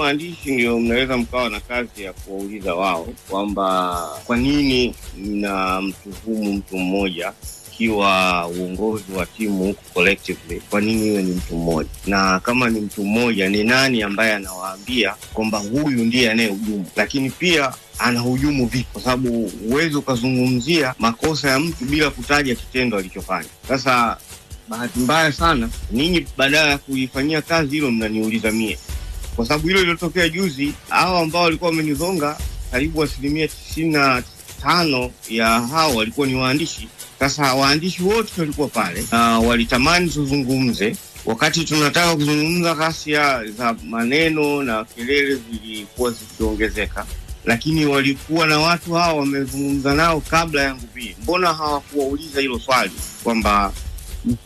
Waandishi ndio mnaweza mkawa na kazi ya kuwauliza wao kwamba kwa nini mnamtuhumu mtu mmoja kiwa uongozi wa timu collectively, kwa nini iwe ni mtu mmoja? Na kama ni mtu mmoja, ni nani ambaye anawaambia kwamba huyu ndiye anayehujumu? Lakini pia anahujumu vipi? Kwa sababu uwezo ukazungumzia makosa ya mtu bila kutaja kitendo alichofanya. Sasa bahati mbaya sana, ninyi badala ya kuifanyia kazi hilo mnaniuliza mie. Kwa sababu hilo lilotokea juzi, hao ambao walikuwa wamenizonga karibu 95% ya hao walikuwa ni waandishi. Sasa waandishi wote walikuwa pale na walitamani tuzungumze. Wakati tunataka kuzungumza, ghasia za maneno na kelele zilikuwa zikiongezeka, lakini walikuwa na watu hao wamezungumza nao kabla yangu pia. Mbona hawakuwauliza hilo swali kwamba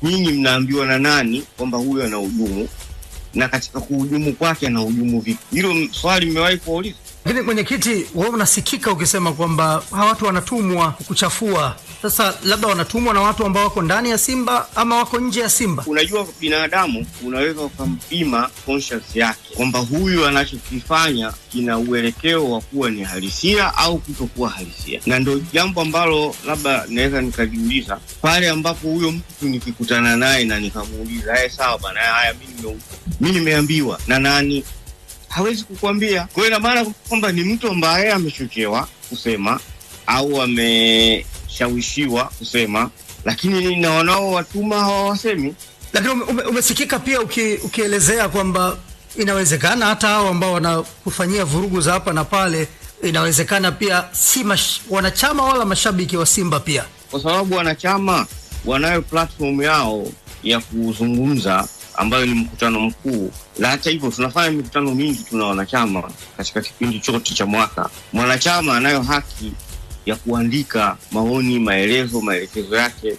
nyinyi mnaambiwa na nani kwamba huyu anahujumu, na katika kuhujumu kwake anahujumu vipi? Hilo swali mmewahi kuuliza? Lakini mwenyekiti, wewe unasikika ukisema kwamba hawa watu wanatumwa kukuchafua. Sasa labda wanatumwa na watu ambao wako ndani ya Simba ama wako nje ya Simba. Unajua binadamu unaweza ukampima conscience yake kwamba huyu anachokifanya kina uelekeo wa kuwa ni halisia au kutokuwa halisia. Na ndio jambo ambalo labda naweza nikajiuliza pale ambapo huyo mtu nikikutana naye na nikamuuliza, sawa bana, haya mimi nimeambiwa na nani? Hawezi kukuambia. Kwa hiyo maana kwamba ni mtu ambaye amechochewa kusema au ameshawishiwa kusema, lakini na wanao watuma hawasemi. Lakini umesikika pia ukielezea kwamba inawezekana hata hao ambao wanakufanyia vurugu za hapa na pale, inawezekana pia si wanachama wala mashabiki wa Simba pia. Kwa sababu wanachama wanayo platform yao ya kuzungumza ambayo ni mkutano mkuu. Na hata hivyo tunafanya mikutano mingi, tuna wanachama katika kipindi chote cha mwaka. Mwanachama anayo haki ya kuandika maoni, maelekezo yake,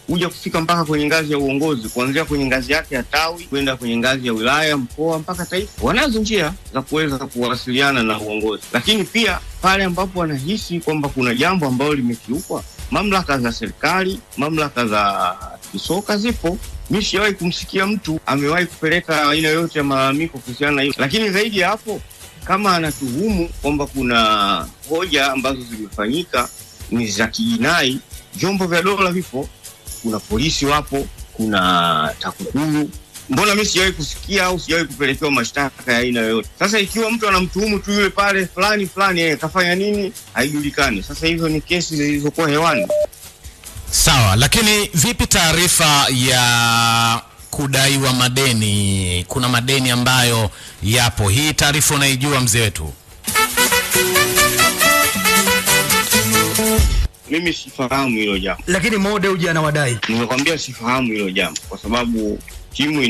kuja kufika mpaka kwenye ngazi ya uongozi, kuanzia kwenye ngazi yake ya tawi kwenda kwenye ngazi ya wilaya, mkoa mpaka taifa. Wanazo njia za kuweza kuwasiliana na uongozi. Lakini pia pale ambapo wanahisi kwamba kuna jambo ambalo limekiukwa, mamlaka za serikali, mamlaka za kisoka zipo. Mimi sijawahi kumsikia mtu amewahi kupeleka aina yote ya malalamiko kuhusiana na hiyo. Lakini zaidi ya hapo, kama anatuhumu kwamba kuna hoja ambazo zimefanyika ni za kijinai, vyombo vya dola vipo, kuna polisi wapo, kuna TAKUKURU. Mbona mimi sijawahi kusikia au sijawahi kupelekewa mashtaka ya aina yoyote? Sasa ikiwa mtu anamtuhumu tu yule pale fulani kafanya nini haijulikani. Sasa hizo ni kesi zilizokuwa hewani. Sawa, lakini vipi taarifa ya kudaiwa madeni? Kuna madeni ambayo yapo. Hii taarifa unaijua mzee wetu? Mimi sifahamu hilo jambo. Lakini Mode uje anawadai. Nimekwambia sifahamu hilo jambo kwa sababu timu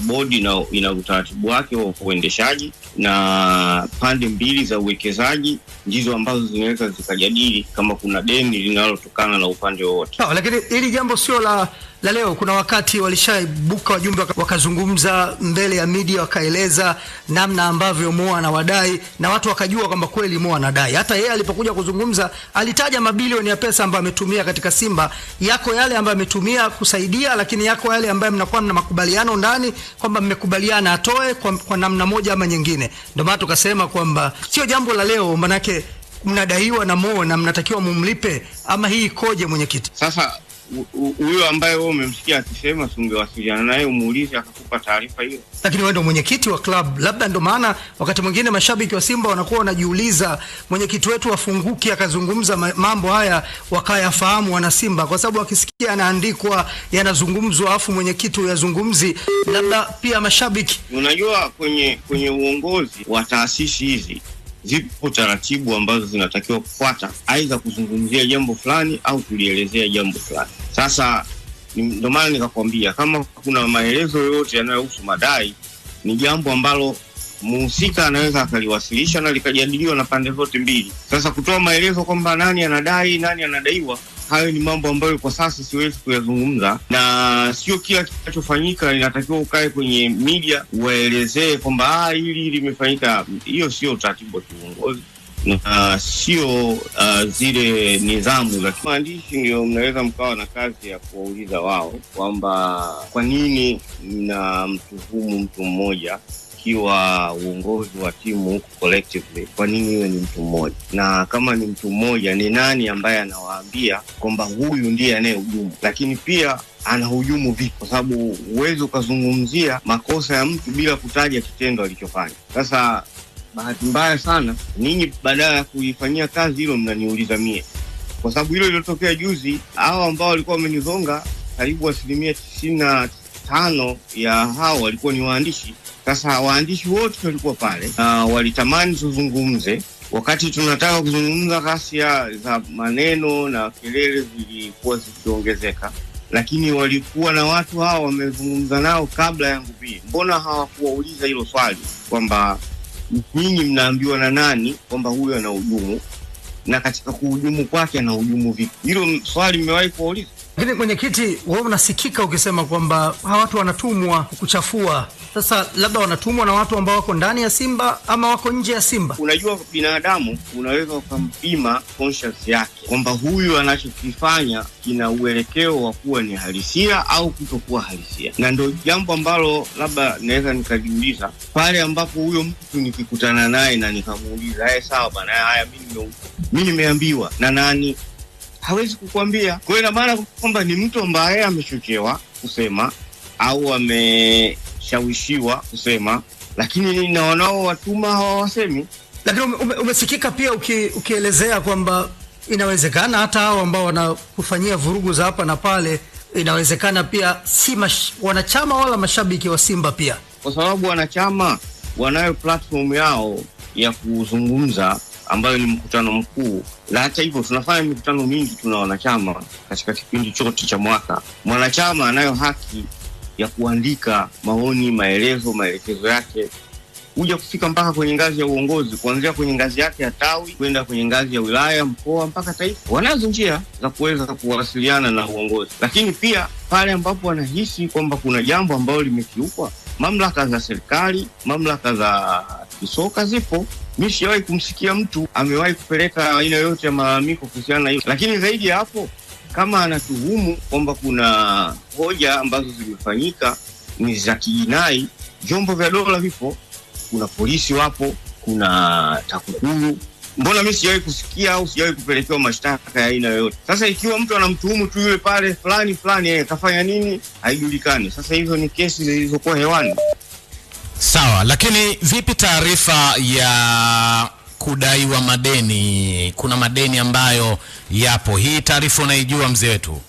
bodi ina utaratibu wake wa uendeshaji, na pande mbili za uwekezaji ndizo ambazo zinaweza zikajadili kama kuna deni linalotokana na upande wote. Lakini hili jambo sio la leo. Kuna wakati walishaibuka wajumbe wakazungumza mbele ya media, wakaeleza namna ambavyo Mo anawadai na watu wakajua kwamba kweli Mo anadai. Hata yeye alipokuja kuzungumza alitaja mabilioni ya pesa ambayo ametumia katika Simba. Yako yale ambayo ametumia kusaidia, lakini yako yale ambayo mnakuwa na makubaliano ndani kwamba mmekubaliana atoe kwa namna moja ama nyingine. Ndio maana tukasema kwamba sio jambo la leo, manake mnadaiwa na Mo na mnatakiwa mumlipe. Ama hii ikoje mwenyekiti? Sasa huyo ambaye wewe umemsikia akisema, ungewasiliana naye umuulize akakupa taarifa hiyo. Lakini wewe ndio mwenyekiti wa club, labda ndio maana wakati mwingine mashabiki wa Simba wanakuwa wanajiuliza mwenyekiti wetu afunguki akazungumza mambo haya wakayafahamu wana Simba, kwa sababu wakisikia anaandikwa yanazungumzwa afu mwenyekiti uyazungumzi, labda pia mashabiki. Unajua kwenye uongozi wa taasisi hizi zipo taratibu ambazo zinatakiwa kufuata, aidha kuzungumzia jambo fulani au kulielezea jambo fulani. Sasa ndio maana nikakwambia kama kuna maelezo yote yanayohusu madai, ni jambo ambalo mhusika anaweza akaliwasilisha na likajadiliwa na pande zote mbili. Sasa kutoa maelezo kwamba nani anadai, nani anadaiwa, hayo ni mambo ambayo kwa sasa siwezi kuyazungumza, na sio kila kinachofanyika inatakiwa ukae kwenye media uwaelezee kwamba hili limefanyika. Hiyo sio utaratibu wa uongozi na sio zile nidhamu za waandishi. Ndio mnaweza mkawa na kazi ya kuwauliza wao kwamba kwa nini mnamtuhumu mtu mmoja ikiwa uongozi wa timu huko collectively, kwa nini iwe ni mtu mmoja? Na kama ni mtu mmoja, ni nani ambaye anawaambia kwamba huyu ndiye anayehujumu? Lakini pia anahujumu vipi? Kwa sababu huwezi ukazungumzia makosa ya mtu bila kutaja kitendo alichofanya. Sasa bahati mbaya sana, ninyi badala ya kuifanyia kazi hilo mnaniuliza mie, kwa sababu hilo lilotokea juzi, hao ambao walikuwa wamenizonga karibu 95% ya hao walikuwa ni waandishi. Sasa waandishi wote walikuwa pale na walitamani tuzungumze. Wakati tunataka kuzungumza, ghasia za maneno na kelele zilikuwa zikiongezeka, lakini walikuwa na watu hao wamezungumza nao kabla yangu pia. Mbona hawakuwauliza hilo swali kwamba nyinyi mnaambiwa na nani kwamba huyu anahujumu, na katika kuhujumu kwake anahujumu vipi? Hilo swali mmewahi kuuliza? Lakini mwenyekiti, wewe unasikika ukisema kwamba hawa watu wanatumwa kukuchafua. Sasa labda wanatumwa na watu ambao wako ndani ya Simba ama wako nje ya Simba. Unajua, binadamu unaweza ukampima conscience yake kwamba huyu anachokifanya kina uelekeo wa kuwa ni halisia au kutokuwa halisia, na ndio jambo ambalo labda naweza nikajiuliza pale ambapo huyo mtu nikikutana naye na nikamuuliza, sawa bana, haya mimi nimeambiwa na nani? Hawezi kukuambia. Kwa hiyo ina maana kwamba ni mtu ambaye amechochewa kusema au ameshawishiwa kusema, lakini na wanao watuma hawasemi. Lakini umesikika pia ukielezea kwamba inawezekana hata hao ambao wanakufanyia vurugu za hapa na pale, inawezekana pia si wanachama wala mashabiki wa Simba pia, kwa sababu wanachama wanayo platform yao ya kuzungumza ambayo ni mkutano mkuu. Na hata hivyo tunafanya mikutano mingi, tuna wanachama katika kipindi chote cha mwaka. Mwanachama anayo haki ya kuandika maoni, maelekezo yake, kuja kufika mpaka kwenye ngazi ya uongozi, kuanzia kwenye ngazi yake ya tawi kwenda kwenye ngazi ya wilaya, mkoa mpaka taifa. Wanazo njia za kuweza kuwasiliana na uongozi, lakini pia pale ambapo wanahisi kwamba kuna jambo ambalo limekiukwa, mamlaka za serikali, mamlaka za kisoka zipo. Mimi siwahi kumsikia mtu amewahi kupeleka aina yoyote ya malalamiko kuhusiana na hiyo. Lakini zaidi ya hapo, kama anatuhumu kwamba kuna hoja ambazo zimefanyika ni za kijinai, vyombo vya dola vipo, kuna polisi wapo, kuna TAKUKURU. Mbona mimi sijawahi kusikia au sijawahi kupelekewa mashtaka ya aina yoyote? Sasa ikiwa mtu anamtuhumu tu yule pale fulani kafanya nini, haijulikani. Sasa hizo ni kesi zilizokuwa hewani. Sawa, lakini vipi taarifa ya kudaiwa madeni? Kuna madeni ambayo yapo. Hii taarifa unaijua mzee wetu?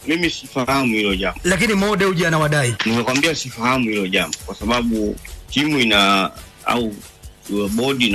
Mimi sifahamu hilo jambo. Lakini Mode uje anawadai. Nimekwambia sifahamu hilo jambo kwa sababu timu ina au bodi